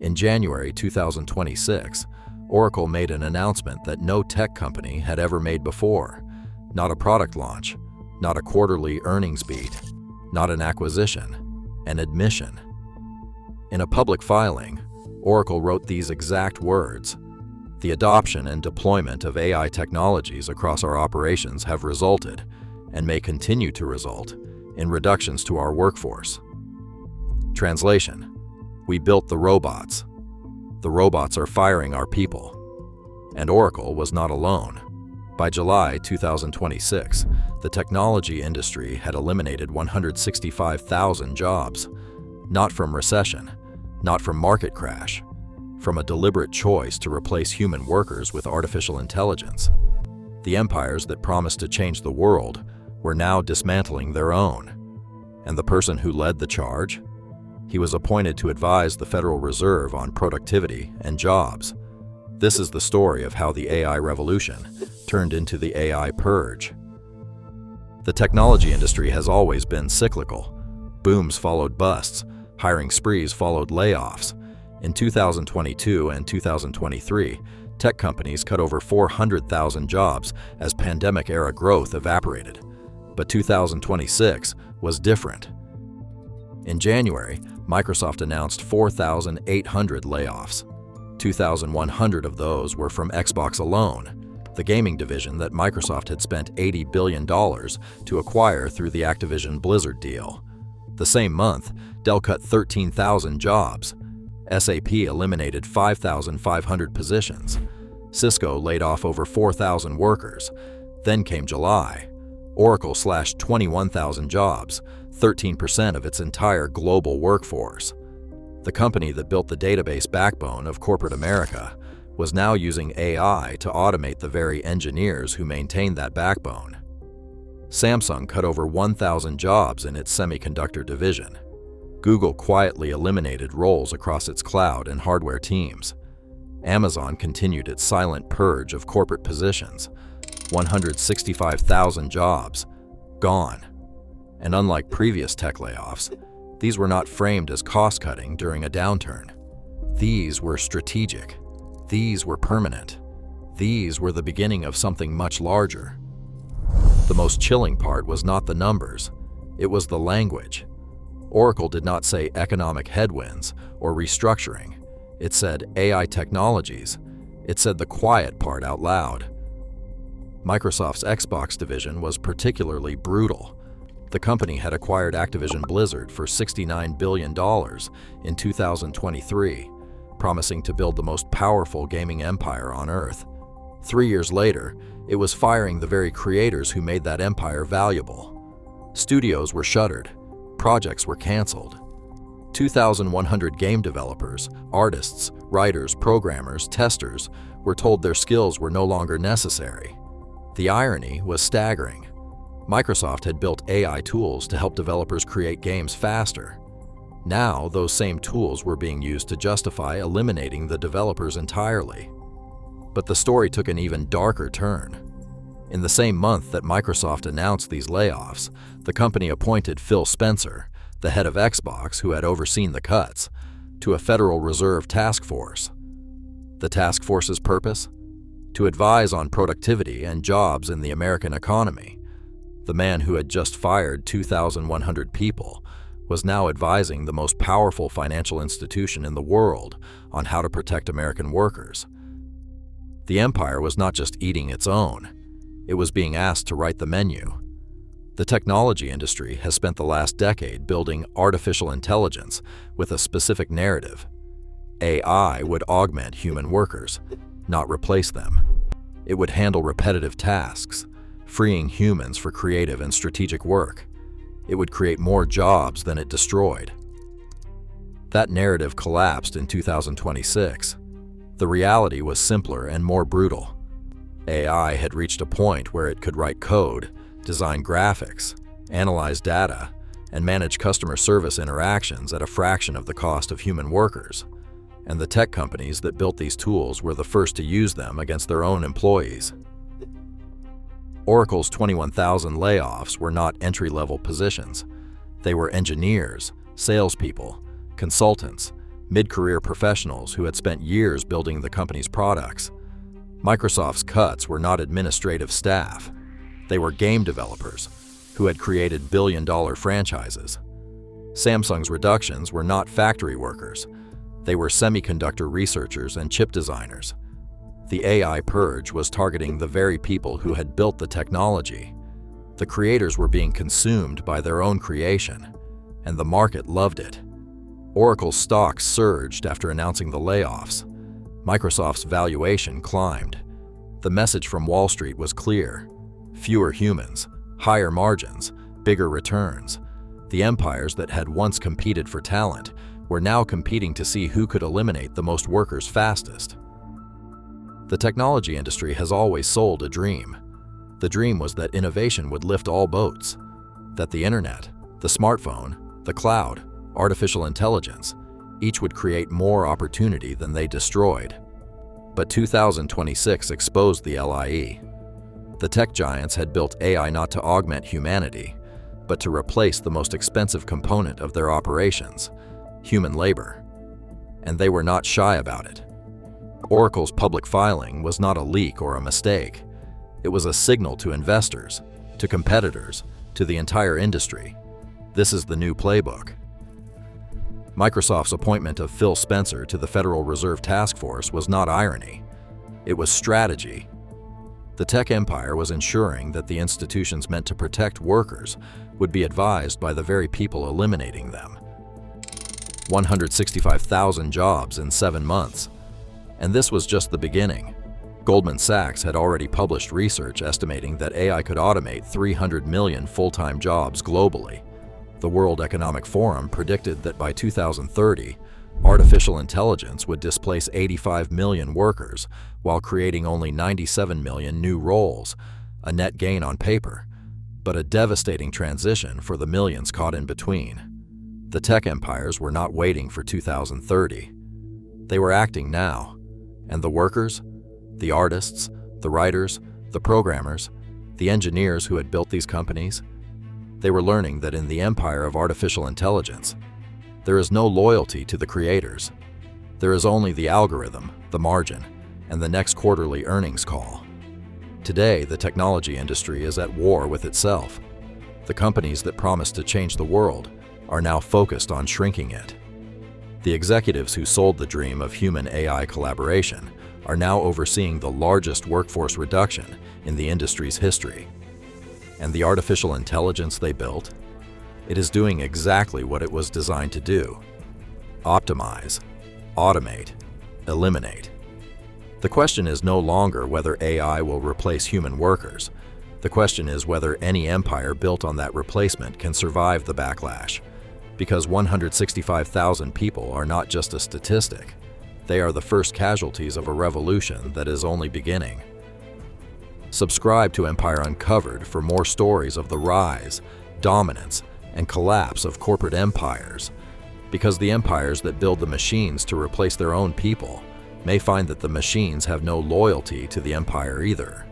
In January 2026, Oracle made an announcement that no tech company had ever made before. Not a product launch, not a quarterly earnings beat, not an acquisition, an admission. In a public filing, Oracle wrote these exact words: "The adoption and deployment of AI technologies across our operations have resulted, and may continue to result, in reductions to our workforce." Translation: we built the robots. The robots are firing our people. And Oracle was not alone. By July 2026, the technology industry had eliminated 165,000 jobs, not from recession, not from market crash, from a deliberate choice to replace human workers with artificial intelligence. The empires that promised to change the world were now dismantling their own. And the person who led the charge? He was appointed to advise the Federal Reserve on productivity and jobs. This is the story of how the AI revolution turned into the AI purge. The technology industry has always been cyclical. Booms followed busts, hiring sprees followed layoffs. In 2022 and 2023, tech companies cut over 400,000 jobs as pandemic-era growth evaporated. But 2026 was different. In January, Microsoft announced 4,800 layoffs. 2,100 of those were from Xbox alone, the gaming division that Microsoft had spent $80 billion to acquire through the Activision Blizzard deal. The same month, Dell cut 13,000 jobs. SAP eliminated 5,500 positions. Cisco laid off over 4,000 workers. Then came July. Oracle slashed 21,000 jobs, 13% of its entire global workforce. The company that built the database backbone of corporate America was now using AI to automate the very engineers who maintained that backbone. Samsung cut over 1,000 jobs in its semiconductor division. Google quietly eliminated roles across its cloud and hardware teams. Amazon continued its silent purge of corporate positions. 165,000 jobs gone. And unlike previous tech layoffs, these were not framed as cost-cutting during a downturn. These were strategic. These were permanent. These were the beginning of something much larger. The most chilling part was not the numbers, it was the language. Oracle did not say economic headwinds or restructuring. It said AI technologies. It said the quiet part out loud. Microsoft's Xbox division was particularly brutal. The company had acquired Activision Blizzard for $69 billion in 2023, promising to build the most powerful gaming empire on Earth. 3 years later, it was firing the very creators who made that empire valuable. Studios were shuttered. Projects were canceled. 2,100 game developers, artists, writers, programmers, testers were told their skills were no longer necessary. The irony was staggering. Microsoft had built AI tools to help developers create games faster. Now, those same tools were being used to justify eliminating the developers entirely. But the story took an even darker turn. In the same month that Microsoft announced these layoffs, the company appointed Phil Spencer, the head of Xbox who had overseen the cuts, to a Federal Reserve task force. The task force's purpose? To advise on productivity and jobs in the American economy. The man who had just fired 2,100 people was now advising the most powerful financial institution in the world on how to protect American workers. The empire was not just eating its own, it was being asked to write the menu. The technology industry has spent the last decade building artificial intelligence with a specific narrative. AI would augment human workers, not replace them. It would handle repetitive tasks, freeing humans for creative and strategic work. It would create more jobs than it destroyed. That narrative collapsed in 2026. The reality was simpler and more brutal. AI had reached a point where it could write code, design graphics, analyze data, and manage customer service interactions at a fraction of the cost of human workers. And the tech companies that built these tools were the first to use them against their own employees. Oracle's 21,000 layoffs were not entry-level positions. They were engineers, salespeople, consultants, mid-career professionals who had spent years building the company's products. Microsoft's cuts were not administrative staff. They were game developers who had created billion-dollar franchises. Samsung's reductions were not factory workers. They were semiconductor researchers and chip designers. The AI purge was targeting the very people who had built the technology. The creators were being consumed by their own creation, and the market loved it. Oracle's stock surged after announcing the layoffs. Microsoft's valuation climbed. The message from Wall Street was clear: fewer humans, higher margins, bigger returns. The empires that had once competed for talent were now competing to see who could eliminate the most workers fastest. The technology industry has always sold a dream. The dream was that innovation would lift all boats, that the internet, the smartphone, the cloud, artificial intelligence, each would create more opportunity than they destroyed. But 2026 exposed the LIE. The tech giants had built AI not to augment humanity, but to replace the most expensive component of their operations: human labor. And they were not shy about it. Oracle's public filing was not a leak or a mistake. It was a signal to investors, to competitors, to the entire industry. This is the new playbook. Microsoft's appointment of Phil Spencer to the Federal Reserve Task Force was not irony. It was strategy. The tech empire was ensuring that the institutions meant to protect workers would be advised by the very people eliminating them. 165,000 jobs in 7 months. And this was just the beginning. Goldman Sachs had already published research estimating that AI could automate 300 million full-time jobs globally. The World Economic Forum predicted that by 2030, artificial intelligence would displace 85 million workers while creating only 97 million new roles, a net gain on paper, but a devastating transition for the millions caught in between. The tech empires were not waiting for 2030. They were acting now. And the workers, the artists, the writers, the programmers, the engineers who had built these companies, they were learning that in the empire of artificial intelligence, there is no loyalty to the creators. There is only the algorithm, the margin, and the next quarterly earnings call. Today, the technology industry is at war with itself. The companies that promised to change the world are now focused on shrinking it. The executives who sold the dream of human-AI collaboration are now overseeing the largest workforce reduction in the industry's history. And the artificial intelligence they built? It is doing exactly what it was designed to do: optimize, automate, eliminate. The question is no longer whether AI will replace human workers. The question is whether any empire built on that replacement can survive the backlash. Because 165,000 people are not just a statistic. They are the first casualties of a revolution that is only beginning. Subscribe to Empire Uncovered for more stories of the rise, dominance, and collapse of corporate empires. Because the empires that build the machines to replace their own people may find that the machines have no loyalty to the empire either.